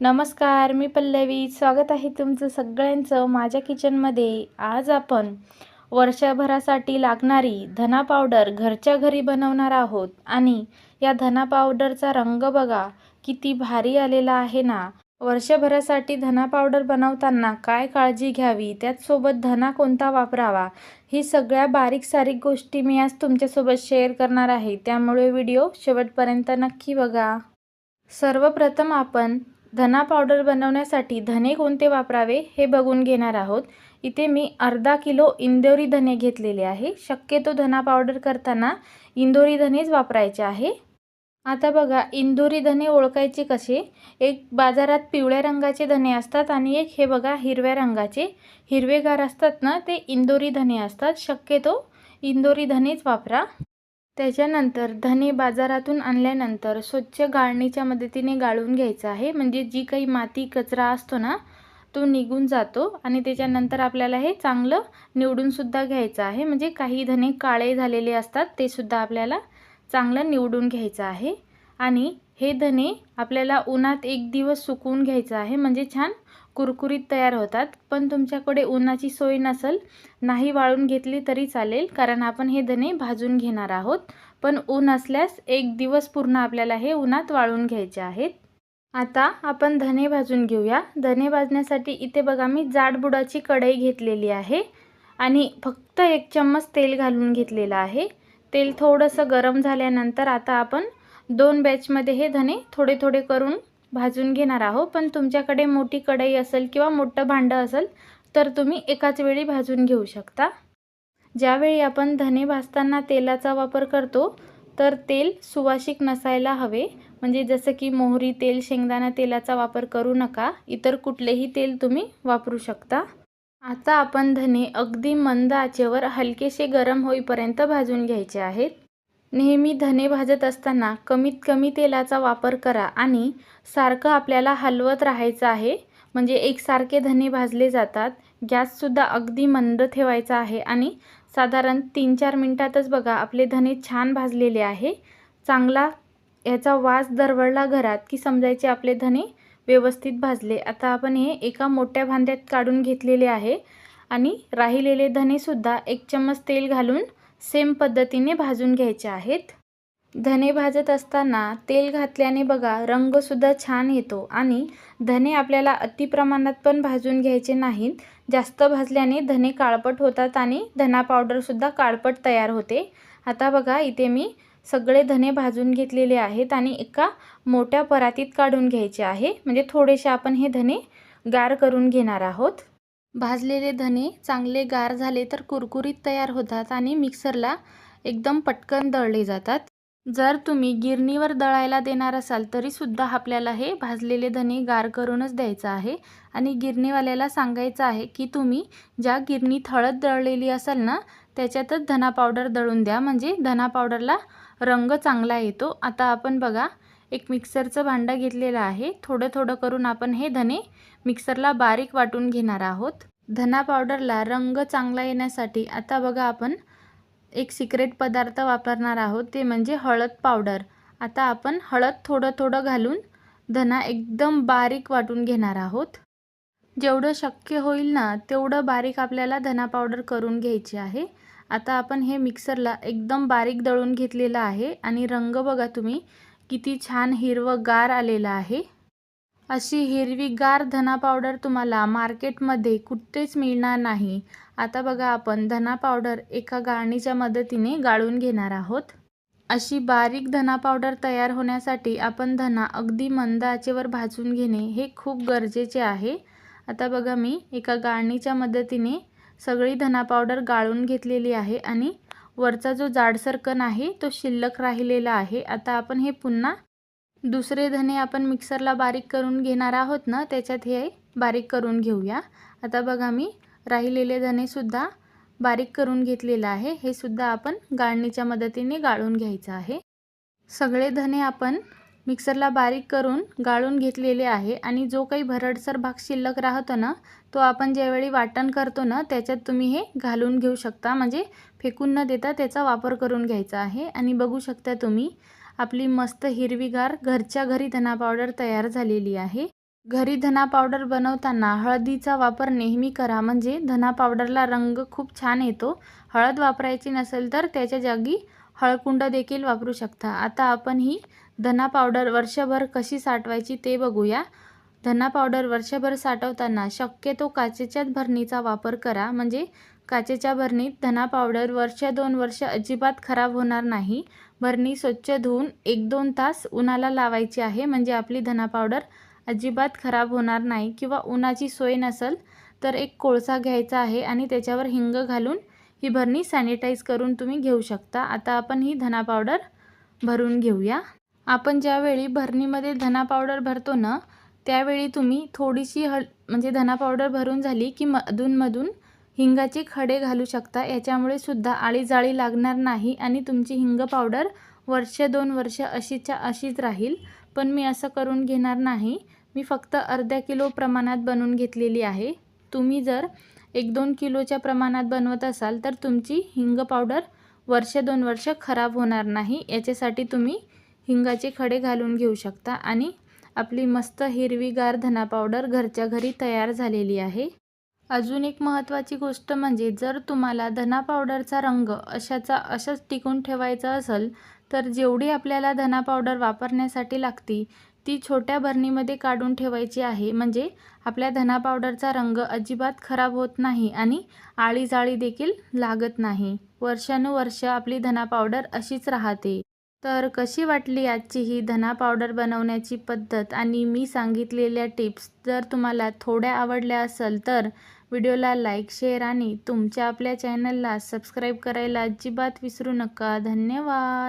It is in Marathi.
नमस्कार, मी पल्लवी. स्वागत आहे तुमचं सगळ्यांचं माझ्या किचनमध्ये. आज आपण वर्षभरासाठी लागणारी धना पावडर घरच्या घरी बनवणार आहोत आणि या धना पावडरचा रंग बघा किती भारी आलेला आहे ना. वर्षभरासाठी धना पावडर बनवताना काय काळजी घ्यावी, त्याचसोबत धना कोणता वापरावा, ही सगळ्या बारीक सारीक गोष्टी मी आज तुमच्यासोबत शेअर करणार आहे. त्यामुळे व्हिडिओ शेवटपर्यंत नक्की बघा. सर्वप्रथम आपण धना पावडर बनवण्यासाठी धने कोणते वापरावे हे बघून घेणार आहोत. इथे मी अर्धा किलो इंदोरी धने घेतलेले आहे. शक्यतो धना पावडर करताना इंदोरी धनेच वापरायचे आहे. आता बघा, इंदोरी धने ओळखायचे कसे. एक बाजारात पिवळ्या रंगाचे धने असतात आणि एक हे बघा हिरव्या रंगाचे, हिरवेगार असतात ना, ते इंदोरी धने असतात. शक्यतो इंदोरी धनेच वापरा. त्याच्यानंतर धने बाजारातून आणल्यानंतर स्वच्छ गाळणीच्या मदतीने गाळून घ्यायचं आहे. म्हणजे जी काही माती कचरा असतो ना, तो निघून जातो. आणि त्याच्यानंतर आपल्याला हे चांगलं निवडूनसुद्धा घ्यायचं आहे. म्हणजे काही धने काळे झालेले असतात, ते सुद्धा आपल्याला चांगलं निवडून घ्यायचं आहे. आणि हे धने आपल्याला उन्हात एक दिवस सुकवून घ्यायचं आहे, म्हणजे छान कुरकुरीत तयार होतात. पण तुमच्याकडे उन्हाची सोय नसेल, नाही वाळून घेतली तरी चालेल, कारण आपण हे धने भाजून घेणार आहोत. पण ऊन असल्यास एक दिवस पूर्ण आपल्याला हे उन्हात वाळून घ्यायचे आहेत. आता आपण धने भाजून घेऊया. धने भाजण्यासाठी इथे बघा मी जाड बुडाची कढई घेतलेली आहे आणि फक्त 1 चम्मच तेल घालून घेतलेलं आहे. तेल थोडंसं गरम झाल्यानंतर आता आपण 2 बॅचमध्ये हे धने थोडे थोडे करून भाजून घेणार आहोत. पण तुमच्याकडे मोठी कढई असेल किंवा मोठं भांडं असेल तर तुम्ही एकाच वेळी भाजून घेऊ शकता. ज्यावेळी आपण धने भाजताना तेलाचा वापर करतो तर तेल सुवासिक नसायला हवे. म्हणजे जसं की मोहरी तेल, शेंगदाणा तेलाचा वापर करू नका. इतर कुठलेही तेल तुम्ही वापरू शकता. आता आपण धने अगदी मंद आचेवर हलकेसे गरम होईपर्यंत भाजून घ्यायचे आहेत. नेहमी धने भाजत असताना कमीत कमी तेलाचा वापर करा आणि सारखं आपल्याला हलवत राहायचं आहे. म्हणजे एकसारखे धने भाजले जातात. गॅससुद्धा अगदी मंद ठेवायचा आहे आणि साधारण 3-4 मिनटातच बघा आपले धने छान भाजलेले आहे. चांगला याचा वास दरवळला घरात की समजायचे आपले धने व्यवस्थित भाजले. आता आपण हे एका मोठ्या भांड्यात काढून घेतलेले आहे आणि राहिलेले धनेसुद्धा 1 चम्मच तेल घालून सेम पद्धतीने भाजून घ्यायचे आहेत. धने भाजत असताना तेल घातल्याने बघा रंगसुद्धा छान येतो आणि धने आपल्याला अतिप्रमाणात पण भाजून घ्यायचे नाहीत. जास्त भाजल्याने धने काळपट होतात आणि धना पावडरसुद्धा काळपट तयार होते. आता बघा इथे मी सगळे धने भाजून घेतलेले आहेत आणि एका मोठ्या परातीत काढून घ्यायचे आहे. म्हणजे थोडेसे आपण हे धने गार करून घेणार आहोत. भाजलेले धने चांगले गार झाले तर कुरकुरीत तयार होतात आणि मिक्सरला एकदम पटकन दळले जातात. जर तुम्ही गिरणीवर दळायला देणार असाल तरीसुद्धा आपल्याला हे भाजलेले धने गार करूनच द्यायचं आहे. आणि गिरणीवाल्याला सांगायचं आहे की तुम्ही ज्या गिरणीत हळद दळलेली असेल ना, त्याच्यातच धना पावडर दळून द्या. म्हणजे धना पावडरला रंग चांगला येतो. आता आपण बघा एक मिक्सरचं भांडं घेतलेलं आहे. थोडं थोडं करून आपण हे धने मिक्सरला बारीक वाटून घेणार आहोत. धना पावडरला रंग चांगला येण्यासाठी आता बघा आपण एक सिक्रेट पदार्थ वापरणार आहोत, ते म्हणजे हळद पावडर. आता आपण हळद थोडं थोडं घालून धना एकदम बारीक वाटून घेणार आहोत. जेवढं शक्य होईल ना तेवढं बारीक आपल्याला धना पावडर करून घ्यायची आहे. आता आपण हे मिक्सरला एकदम बारीक दळून घेतलेलं आहे आणि रंग बघा तुम्ही किती छान हिरवंगार आलेला आहे. अशी हिरवीगार धना पावडर तुम्हाला मार्केटमध्ये कुठेच मिळणार नाही. आता बघा आपण धना पावडर एका गाळणीच्या मदतीने गाळून घेणार आहोत. अशी बारीक धना पावडर तयार होण्यासाठी आपण धना अगदी मंद आचेवर भाजून घेणे हे खूप गरजेचे आहे. आता बघा मी एका गाळणीच्या मदतीने सगळी धना पावडर गाळून घेतलेली आहे आणि वरचा जो जाडसर कण आहे तो शिल्लक राहिलेला आहे. आता आपण हे पुन्हा दुसरे धने आपण मिक्सरला बारीक करून घेणार आहोत ना, त्याच्यात हे बारीक करून घेऊया. आता बघा मी राहिलेले धनेसुद्धा बारीक करून घेतलेलं आहे. हे सुद्धा आपण गाळणीच्या मदतीने गाळून घ्यायचं आहे. सगळे धने आपण मिक्सरला बारीक करून गाळून घेतलेले आहे आणि जो काही भरडसर भाग शिल्लक राहतो ना, तो आपण ज्यावेळी वाटण करतो ना त्याच्यात तुम्ही हे घालून घेऊ शकता. म्हणजे फेकून न देता त्याचा वापर करून घ्यायचा आहे. आणि बघू शकता तुम्ही आपली मस्त हिरवीगार घरच्या घरी धना पावडर तयार झालेली आहे. घरी धना पावडर बनवताना हळदीचा वापर नेहमी करा, म्हणजे धना पावडरला रंग खूप छान येतो. हळद वापरायची नसेल तर त्याच्या जागी हळकुंड देखील वापरू शकता. आता आपण ही धना पावडर वर्षभर कशी साठवायची ते बघूया. धना पावडर वर्षभर साठवताना शक्यतो काचेच्याच भरणीचा वापर करा, म्हणजे काचेच्या भरणीत धना पावडर वर्ष 2 वर्ष अजिबात खराब होणार नाही. भरणी स्वच्छ धुवून 1-2 तास उन्हाला लावायची आहे, म्हणजे आपली धना पावडर अजिबात खराब होणार नाही. किंवा उन्हाची सोय नसेल तर एक कोळसा घ्यायचा आहे आणि त्याच्यावर हिंग घालून ही भरणी सॅनिटाईज करून तुम्ही घेऊ शकता. आता आपण ही धना पावडर भरून घेऊया. आपण ज्यावेळी भरणीमध्ये धना पावडर भरतो ना, त्यावेळी तुम्ही थोडीशी म्हणजे धना पावडर भरून झाली की अधूनमधून हिंगाचे खडे घालू शकता. याच्यामुळे सुद्धा आळीजाळी लागणार नाही आणि तुमची हिंग पावडर वर्ष 2 वर्ष अशीच्या अशीच राहील. पण मी असं करून घेणार नाही. मी फक्त अर्धा किलो प्रमाणात बनवून घेतलेली आहे. तुम्ही जर 1-2 किलोच्या प्रमाणात बनवत असाल तर तुमची हिंग पावडर वर्ष 2 वर्ष खराब होणार नाही. याच्यासाठी तुम्ही हिंगाचे खडे घालून घेऊ शकता आणि आपली मस्त हिरवीगार धना पावडर घरच्या घरी तयार झालेली आहे. अजून एक महत्त्वाची गोष्ट म्हणजे जर तुम्हाला धना पावडरचा रंग अशाच टिकून ठेवायचा असेल तर जेवढी आपल्याला धना पावडर वापरण्यासाठी लागती ती छोट्या भरणीमध्ये काढून ठेवायची आहे, म्हणजे आपल्या धना पावडरचा रंग अजिबात खराब होत नाही आणि आळीजाळी देखील लागत नाही. वर्षानुवर्ष आपली धना पावडर अशीच राहते. तर कशी वाटली आजची ही धना पावडर बनवण्याची पद्धत आणि मी सांगितलेल्या टिप्स? जर तुम्हाला थोड्या आवडल्या असेल तर व्हिडिओला लाईक, शेअर आणि आपल्या चॅनलला सबस्क्राईब करायला अजिबात विसरू नका. धन्यवाद.